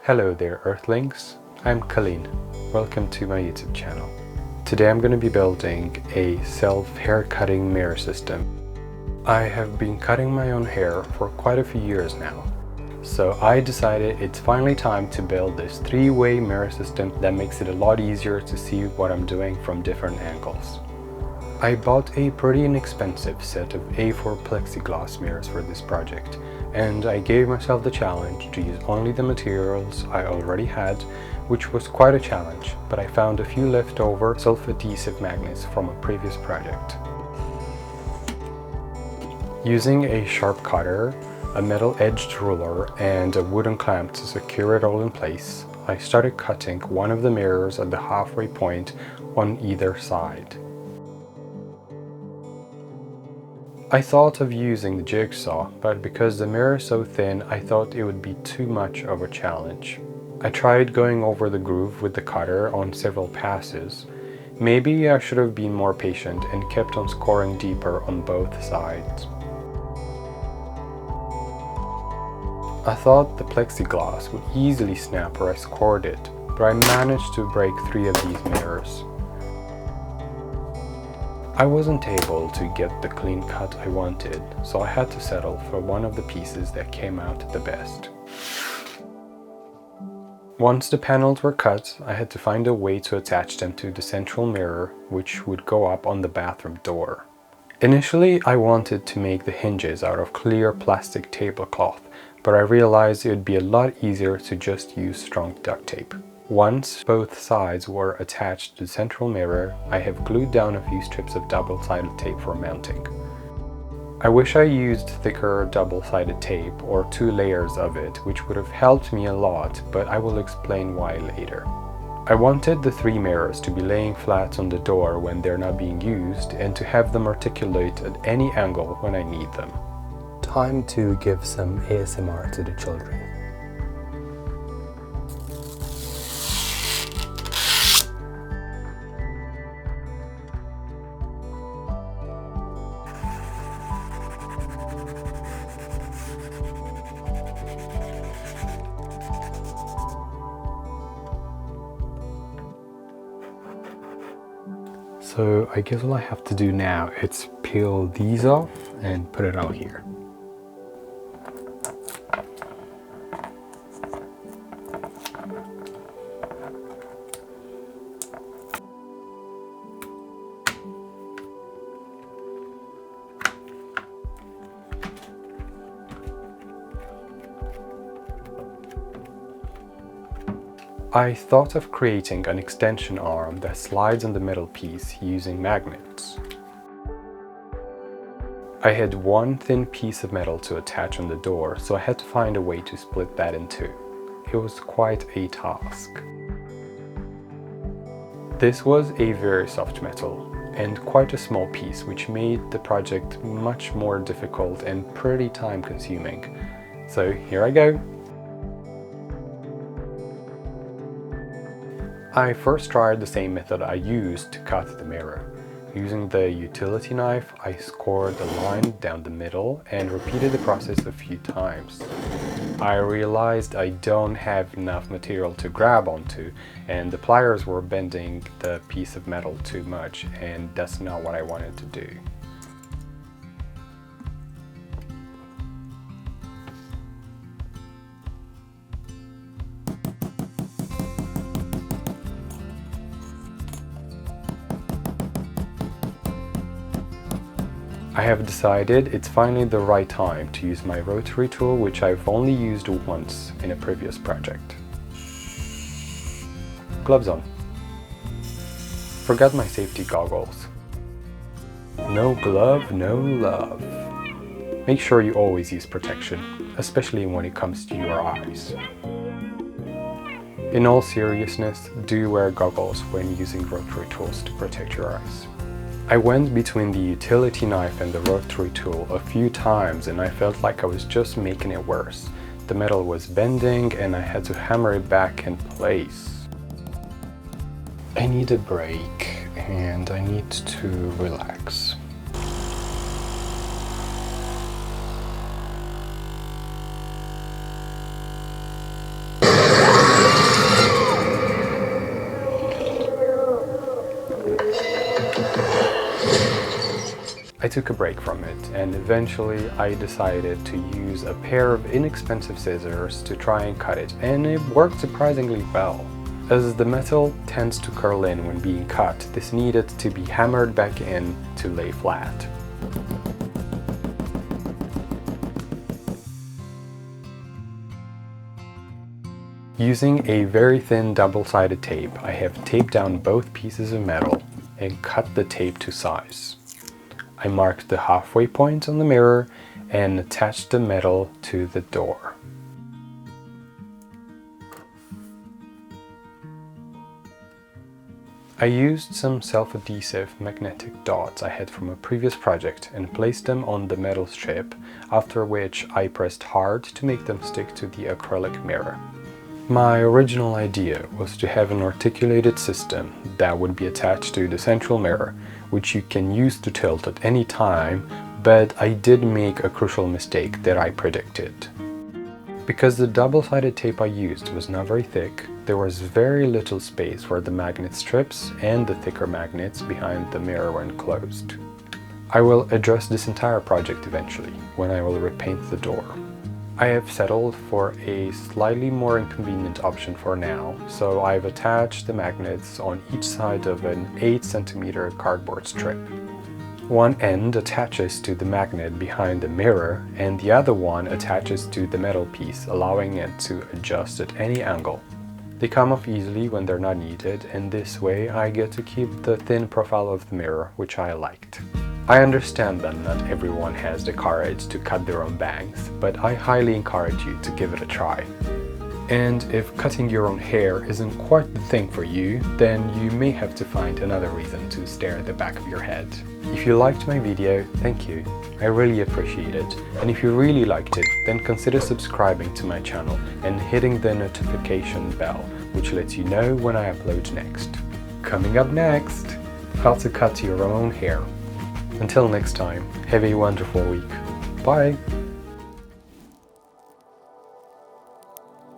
Hello there Earthlings, I'm Calin. Welcome to my YouTube channel. Today I'm going to be building a self-hair cutting mirror system. I have been cutting my own hair for quite a few years now. So I decided it's finally time to build this three-way mirror system that makes it a lot easier to see what I'm doing from different angles. I bought a pretty inexpensive set of A4 plexiglass mirrors for this project, and I gave myself the challenge to use only the materials I already had, which was quite a challenge, but I found a few leftover self-adhesive magnets from a previous project. Using a sharp cutter, a metal-edged ruler, and a wooden clamp to secure it all in place, I started cutting one of the mirrors at the halfway point on either side. I thought of using the jigsaw, but because the mirror is so thin, I thought it would be too much of a challenge. I tried going over the groove with the cutter on several passes. Maybe I should have been more patient and kept on scoring deeper on both sides. I thought the plexiglass would easily snap where I scored it, but I managed to break 3 of these mirrors. I wasn't able to get the clean cut I wanted, so I had to settle for one of the pieces that came out the best. Once the panels were cut, I had to find a way to attach them to the central mirror, which would go up on the bathroom door. Initially, I wanted to make the hinges out of clear plastic tablecloth, but I realized it would be a lot easier to just use strong duct tape. Once both sides were attached to the central mirror, I have glued down a few strips of double-sided tape for mounting. I wish I used thicker double-sided tape or 2 layers of it, which would have helped me a lot, but I will explain why later. I wanted the 3 mirrors to be laying flat on the door when they're not being used and to have them articulate at any angle when I need them. Time to give some ASMR to the children. So I guess all I have to do now is peel these off and put it out here. I thought of creating an extension arm that slides on the metal piece using magnets. I had one thin piece of metal to attach on the door, so I had to find a way to split that in 2. It was quite a task. This was a very soft metal and quite a small piece, which made the project much more difficult and pretty time-consuming. So here I go. I first tried the same method I used to cut the mirror. Using the utility knife, I scored a line down the middle and repeated the process a few times. I realized I don't have enough material to grab onto, and the pliers were bending the piece of metal too much, and that's not what I wanted to do. I have decided it's finally the right time to use my rotary tool, which I've only used once in a previous project. Gloves on. Forgot my safety goggles. No glove, no love. Make sure you always use protection, especially when it comes to your eyes. In all seriousness, do wear goggles when using rotary tools to protect your eyes. I went between the utility knife and the rotary tool a few times and I felt like I was just making it worse. The metal was bending and I had to hammer it back in place. I need a break and I need to relax. took a break from it, and eventually I decided to use a pair of inexpensive scissors to try and cut it, and it worked surprisingly well. As the metal tends to curl in when being cut, this needed to be hammered back in to lay flat. Using a very thin double-sided tape, I have taped down both pieces of metal and cut the tape to size. I marked the halfway point on the mirror and attached the metal to the door. I used some self-adhesive magnetic dots I had from a previous project and placed them on the metal strip, after which I pressed hard to make them stick to the acrylic mirror. My original idea was to have an articulated system that would be attached to the central mirror, which you can use to tilt at any time, but I did make a crucial mistake that I predicted. Because the double-sided tape I used was not very thick, there was very little space for the magnet strips and the thicker magnets behind the mirror when closed. I will address this entire project eventually, when I will repaint the door. I have settled for a slightly more inconvenient option for now, so I've attached the magnets on each side of an 8 cm cardboard strip. One end attaches to the magnet behind the mirror, and the other one attaches to the metal piece, allowing it to adjust at any angle. They come off easily when they're not needed, and this way I get to keep the thin profile of the mirror, which I liked. I understand that not everyone has the courage to cut their own bangs, but I highly encourage you to give it a try. And if cutting your own hair isn't quite the thing for you, then you may have to find another reason to stare at the back of your head. If you liked my video, thank you. I really appreciate it. And if you really liked it, then consider subscribing to my channel and hitting the notification bell, which lets you know when I upload next. Coming up next, how to cut your own hair. Until next time, have a wonderful week. Bye!